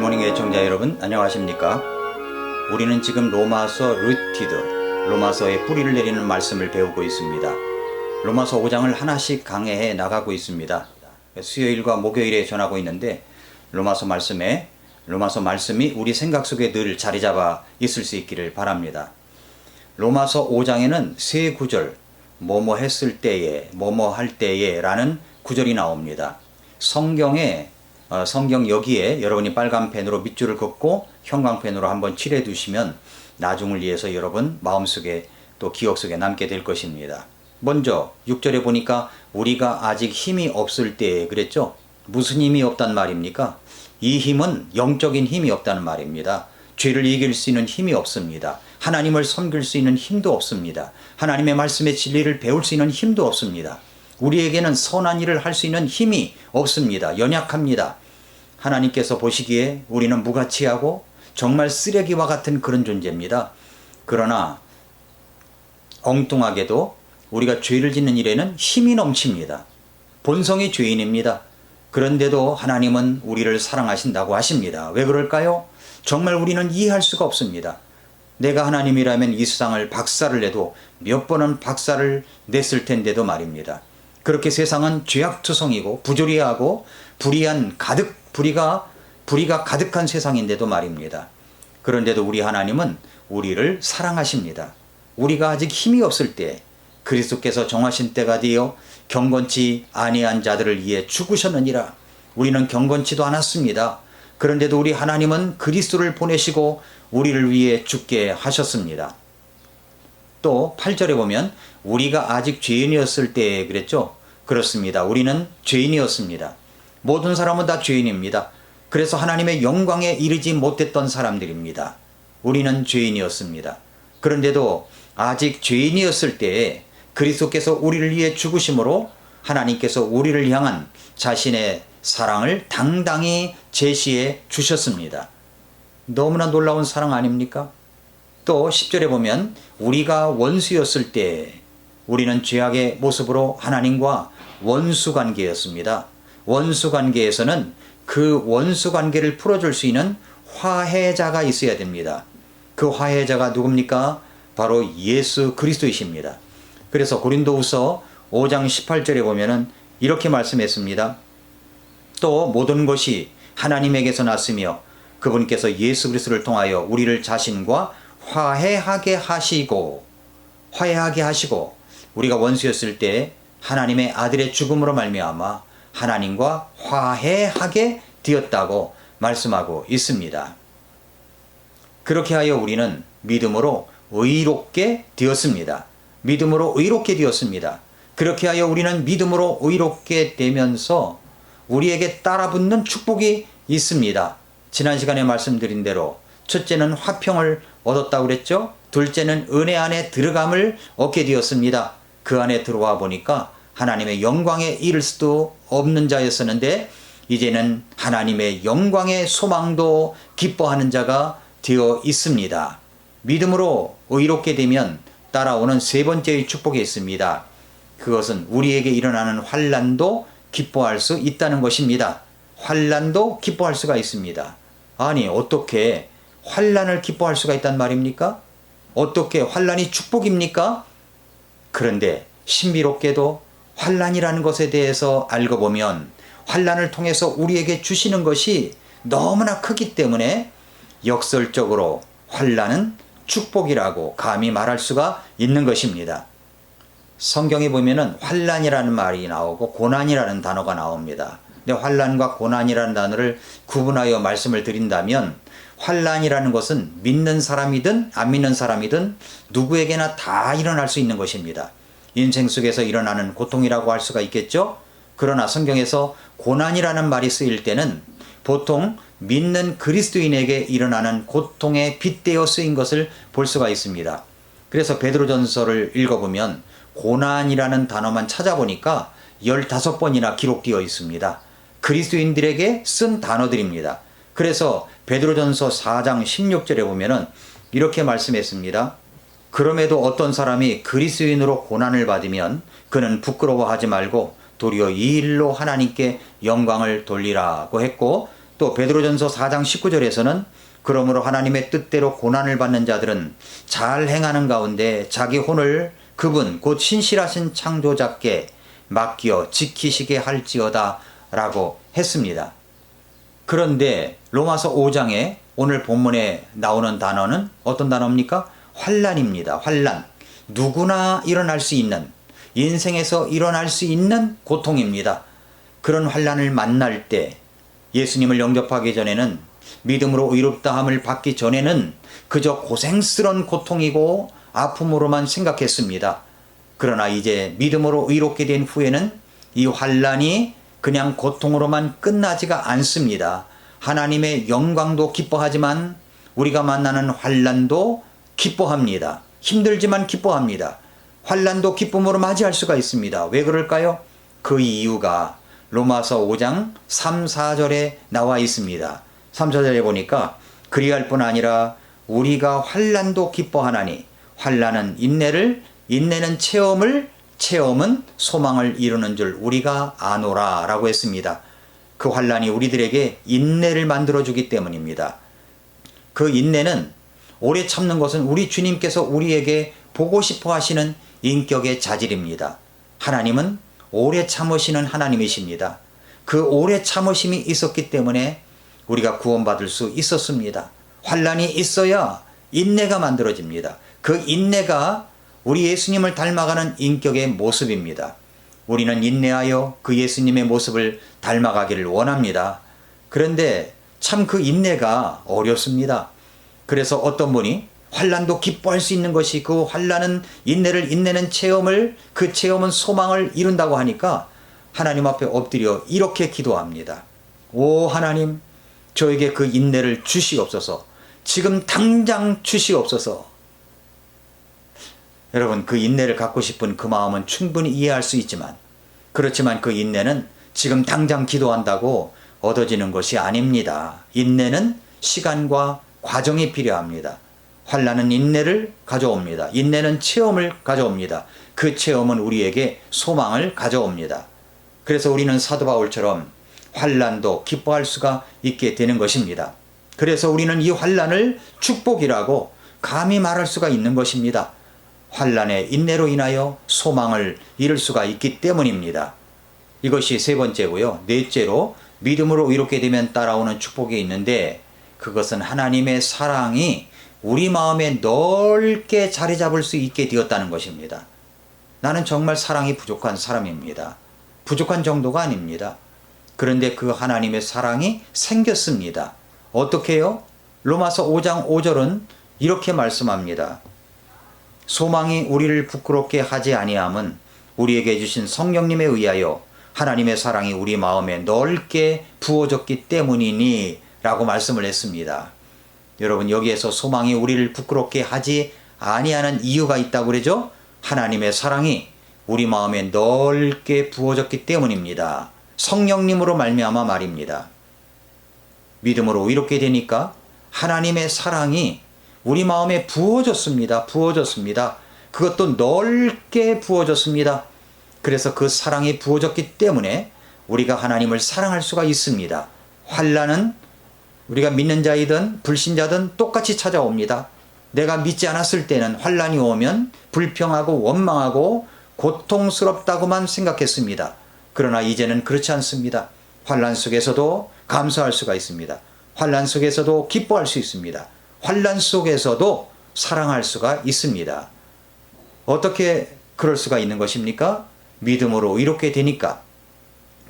굿모닝 애청자 여러분, 안녕하십니까? 우리는 지금 로마서 루티드, 로마서의 뿌리를 내리는 말씀을 배우고 있습니다. 로마서 5장을 하나씩 강해해 나가고 있습니다. 수요일과 목요일에 전하고 있는데 로마서 말씀이 우리 생각 속에 늘 자리 잡아 있을 수 있기를 바랍니다. 로마서 5장에는 세 구절, 뭐뭐 했을 때에, 뭐뭐 할 때에 라는 구절이 나옵니다. 성경 여기에 여러분이 빨간 펜으로 밑줄을 긋고 형광펜으로 한번 칠해 두시면 나중을 위해서 여러분 마음속에 또 기억 속에 남게 될 것입니다. 먼저 6절에 보니까 우리가 아직 힘이 없을 때에 그랬죠? 무슨 힘이 없단 말입니까? 이 힘은 영적인 힘이 없다는 말입니다. 죄를 이길 수 있는 힘이 없습니다. 하나님을 섬길 수 있는 힘도 없습니다. 하나님의 말씀의 진리를 배울 수 있는 힘도 없습니다. 우리에게는 선한 일을 할 수 있는 힘이 없습니다. 연약합니다. 하나님께서 보시기에 우리는 무가치하고 정말 쓰레기와 같은 그런 존재입니다. 그러나 엉뚱하게도 우리가 죄를 짓는 일에는 힘이 넘칩니다. 본성이 죄인입니다. 그런데도 하나님은 우리를 사랑하신다고 하십니다. 왜 그럴까요? 정말 우리는 이해할 수가 없습니다. 내가 하나님이라면 이 세상을 박살을 내도 몇 번은 박살을 냈을 텐데도 말입니다. 그렇게 세상은 죄악투성이고 부조리하고 불의가 가득한 세상인데도 말입니다. 그런데도 우리 하나님은 우리를 사랑하십니다. 우리가 아직 힘이 없을 때 그리스도께서 정하신 때가 되어 경건치 아니한 자들을 위해 죽으셨느니라. 우리는 경건치도 않았습니다. 그런데도 우리 하나님은 그리스도를 보내시고 우리를 위해 죽게 하셨습니다. 또 8절에 보면 우리가 아직 죄인이었을 때 그랬죠? 그렇습니다. 우리는 죄인이었습니다. 모든 사람은 다 죄인입니다. 그래서 하나님의 영광에 이르지 못했던 사람들입니다. 우리는 죄인이었습니다. 그런데도 아직 죄인이었을 때에 그리스도께서 우리를 위해 죽으심으로 하나님께서 우리를 향한 자신의 사랑을 당당히 제시해 주셨습니다. 너무나 놀라운 사랑 아닙니까? 또 10절에 보면 우리가 원수였을 때 우리는 죄악의 모습으로 하나님과 원수관계였습니다. 원수관계에서는 그 원수관계를 풀어줄 수 있는 화해자가 있어야 됩니다. 그 화해자가 누굽니까? 바로 예수 그리스도이십니다. 그래서 고린도후서 5장 18절에 보면은 이렇게 말씀했습니다. 또 모든 것이 하나님에게서 났으며 그분께서 예수 그리스도를 통하여 우리를 자신과 화해하게 하시고 우리가 원수였을 때 하나님의 아들의 죽음으로 말미암아 하나님과 화해하게 되었다고 말씀하고 있습니다. 그렇게 하여 우리는 믿음으로 의롭게 되었습니다. 그렇게 하여 우리는 믿음으로 의롭게 되면서 우리에게 따라붙는 축복이 있습니다. 지난 시간에 말씀드린 대로 첫째는 화평을 얻었다고 그랬죠? 둘째는 은혜 안에 들어감을 얻게 되었습니다. 그 안에 들어와 보니까 하나님의 영광에 이를 수도 없는 자였었는데 이제는 하나님의 영광의 소망도 기뻐하는 자가 되어 있습니다. 믿음으로 의롭게 되면 따라오는 세 번째의 축복이 있습니다. 그것은 우리에게 일어나는 환난도 기뻐할 수 있다는 것입니다. 환난도 기뻐할 수가 있습니다. 아니, 어떻게 환난을 기뻐할 수가 있단 말입니까? 어떻게 환난이 축복입니까? 그런데 신비롭게도 환난이라는 것에 대해서 알고 보면 환난을 통해서 우리에게 주시는 것이 너무나 크기 때문에 역설적으로 환난은 축복이라고 감히 말할 수가 있는 것입니다. 성경에 보면은 환난이라는 말이 나오고 고난이라는 단어가 나옵니다. 근데 환난과 고난이라는 단어를 구분하여 말씀을 드린다면 환난이라는 것은 믿는 사람이든 안 믿는 사람이든 누구에게나 다 일어날 수 있는 것입니다. 인생 속에서 일어나는 고통이라고 할 수가 있겠죠. 그러나 성경에서 고난이라는 말이 쓰일 때는 보통 믿는 그리스도인에게 일어나는 고통에 빗대어 쓰인 것을 볼 수가 있습니다. 그래서 베드로전서를 읽어보면 고난이라는 단어만 찾아보니까 15번이나 기록되어 있습니다. 그리스도인들에게 쓴 단어들입니다. 그래서 베드로전서 4장 16절에 보면은 이렇게 말씀했습니다. 그럼에도 어떤 사람이 그리스도인으로 고난을 받으면 그는 부끄러워하지 말고 도리어 이 일로 하나님께 영광을 돌리라고 했고, 또 베드로전서 4장 19절에서는 그러므로 하나님의 뜻대로 고난을 받는 자들은 잘 행하는 가운데 자기 혼을 그분 곧 신실하신 창조자께 맡겨 지키시게 할지어다 라고 했습니다. 그런데 로마서 5장에 오늘 본문에 나오는 단어는 어떤 단어입니까? 환난입니다. 환난. 누구나 일어날 수 있는, 인생에서 일어날 수 있는 고통입니다. 그런 환난을 만날 때 예수님을 영접하기 전에는, 믿음으로 의롭다함을 받기 전에는 그저 고생스러운 고통이고 아픔으로만 생각했습니다. 그러나 이제 믿음으로 의롭게 된 후에는 이 환난이 그냥 고통으로만 끝나지가 않습니다. 하나님의 영광도 기뻐하지만 우리가 만나는 환난도 기뻐합니다. 힘들지만 기뻐합니다. 환난도 기쁨으로 맞이할 수가 있습니다. 왜 그럴까요? 그 이유가 로마서 5장 3, 4절에 나와 있습니다. 3, 4절에 보니까 그리할 뿐 아니라 우리가 환난도 기뻐하나니 환난은 인내를, 인내는 체험을, 체험은 소망을 이루는 줄 우리가 아노라 라고 했습니다. 그 환난이 우리들에게 인내를 만들어주기 때문입니다. 그 인내는, 오래 참는 것은 우리 주님께서 우리에게 보고 싶어 하시는 인격의 자질입니다. 하나님은 오래 참으시는 하나님이십니다. 그 오래 참으심이 있었기 때문에 우리가 구원받을 수 있었습니다. 환난이 있어야 인내가 만들어집니다. 그 인내가 우리 예수님을 닮아가는 인격의 모습입니다. 우리는 인내하여 그 예수님의 모습을 닮아가기를 원합니다. 그런데 참 그 인내가 어렵습니다. 그래서 어떤 분이 환난도 기뻐할 수 있는 것이, 그 환난은 인내를, 인내는 체험을, 그 체험은 소망을 이룬다고 하니까 하나님 앞에 엎드려 이렇게 기도합니다. 오 하나님, 저에게 그 인내를 주시옵소서. 지금 당장 주시옵소서. 여러분, 그 인내를 갖고 싶은 그 마음은 충분히 이해할 수 있지만, 그렇지만 그 인내는 지금 당장 기도한다고 얻어지는 것이 아닙니다. 인내는 시간과 과정이 필요합니다. 환난은 인내를 가져옵니다. 인내는 체험을 가져옵니다. 그 체험은 우리에게 소망을 가져옵니다. 그래서 우리는 사도 바울처럼 환난도 기뻐할 수가 있게 되는 것입니다. 그래서 우리는 이 환난을 축복이라고 감히 말할 수가 있는 것입니다. 환난의 인내로 인하여 소망을 이룰 수가 있기 때문입니다. 이것이 세 번째고요. 넷째로 믿음으로 의롭게 되면 따라오는 축복이 있는데, 그것은 하나님의 사랑이 우리 마음에 넓게 자리 잡을 수 있게 되었다는 것입니다. 나는 정말 사랑이 부족한 사람입니다. 부족한 정도가 아닙니다. 그런데 그 하나님의 사랑이 생겼습니다. 어떻게요? 로마서 5장 5절은 이렇게 말씀합니다. 소망이 우리를 부끄럽게 하지 아니함은 우리에게 주신 성령님에 의하여 하나님의 사랑이 우리 마음에 넓게 부어졌기 때문이니 라고 말씀을 했습니다. 여러분, 여기에서 소망이 우리를 부끄럽게 하지 아니하는 이유가 있다고 그러죠? 하나님의 사랑이 우리 마음에 넓게 부어졌기 때문입니다. 성령님으로 말미암아 말입니다. 믿음으로 의롭게 되니까 하나님의 사랑이 우리 마음에 부어졌습니다. 부어졌습니다. 그것도 넓게 부어졌습니다. 그래서 그 사랑이 부어졌기 때문에 우리가 하나님을 사랑할 수가 있습니다. 환난은 우리가 믿는 자이든 불신자든 똑같이 찾아옵니다. 내가 믿지 않았을 때는 환난이 오면 불평하고 원망하고 고통스럽다고만 생각했습니다. 그러나 이제는 그렇지 않습니다. 환난 속에서도 감사할 수가 있습니다. 환난 속에서도 기뻐할 수 있습니다. 환난 속에서도 사랑할 수가 있습니다. 어떻게 그럴 수가 있는 것입니까? 믿음으로 이렇게 되니까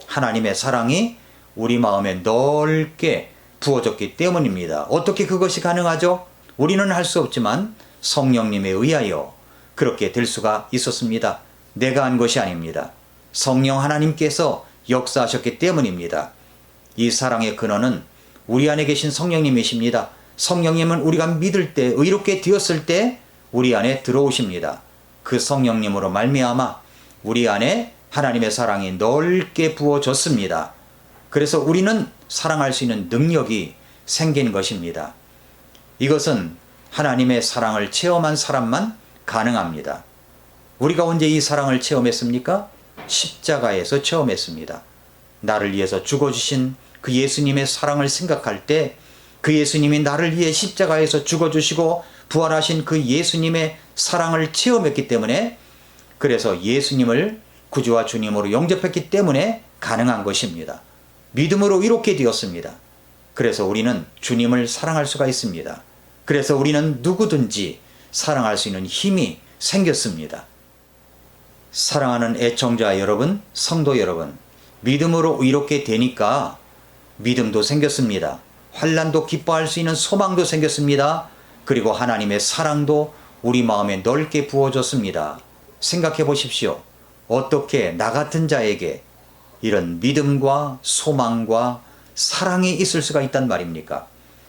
하나님의 사랑이 우리 마음에 넓게 부어졌기 때문입니다. 어떻게 그것이 가능하죠? 우리는 할 수 없지만 성령님에 의하여 그렇게 될 수가 있었습니다. 내가 한 것이 아닙니다. 성령 하나님께서 역사하셨기 때문입니다. 이 사랑의 근원은 우리 안에 계신 성령님이십니다. 성령님은 우리가 믿을 때, 의롭게 되었을 때 우리 안에 들어오십니다. 그 성령님으로 말미암아 우리 안에 하나님의 사랑이 넓게 부어졌습니다. 그래서 우리는 사랑할 수 있는 능력이 생긴 것입니다. 이것은 하나님의 사랑을 체험한 사람만 가능합니다. 우리가 언제 이 사랑을 체험했습니까? 십자가에서 체험했습니다. 나를 위해서 죽어주신 그 예수님의 사랑을 생각할 때 그 예수님이 나를 위해 십자가에서 죽어주시고 부활하신 그 예수님의 사랑을 체험했기 때문에, 그래서 예수님을 구주와 주님으로 영접했기 때문에 가능한 것입니다. 믿음으로 이롭게 되었습니다. 그래서 우리는 주님을 사랑할 수가 있습니다. 그래서 우리는 누구든지 사랑할 수 있는 힘이 생겼습니다. 사랑하는 애청자 여러분, 성도 여러분, 믿음으로 의롭게 되니까 믿음도 생겼습니다. 환난도 기뻐할 수 있는 소망도 생겼습니다. 그리고 하나님의 사랑도 우리 마음에 넓게 부어졌습니다. 생각해 보십시오. 어떻게 나 같은 자에게 이런 믿음과 소망과 사랑이 있을 수가 있단 말입니까?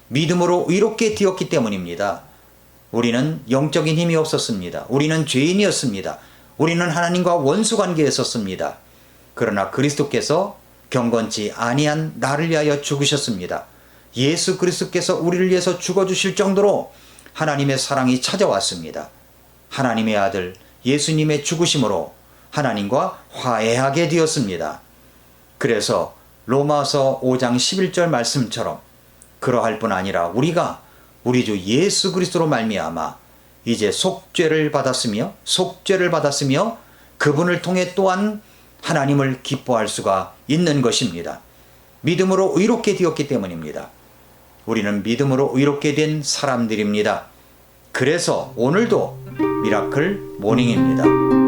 믿음으로 의롭게 되었기 때문입니다. 우리는 영적인 힘이 없었습니다. 우리는 죄인이었습니다. 우리는 하나님과 원수 관계에 있었습니다. 그러나 그리스도께서 경건치 아니한 나를 위하여 죽으셨습니다. 예수 그리스도께서 우리를 위해서 죽어주실 정도로 하나님의 사랑이 찾아왔습니다. 하나님의 아들 예수님의 죽으심으로 하나님과 화해하게 되었습니다. 그래서 로마서 5장 11절 말씀처럼 그러할 뿐 아니라 우리가 우리 주 예수 그리스도로 말미암아 이제 속죄를 받았으며 그분을 통해 또한 하나님을 기뻐할 수가 있는 것입니다. 믿음으로 의롭게 되었기 때문입니다. 우리는 믿음으로 의롭게 된 사람들입니다. 그래서 오늘도 미라클 모닝입니다.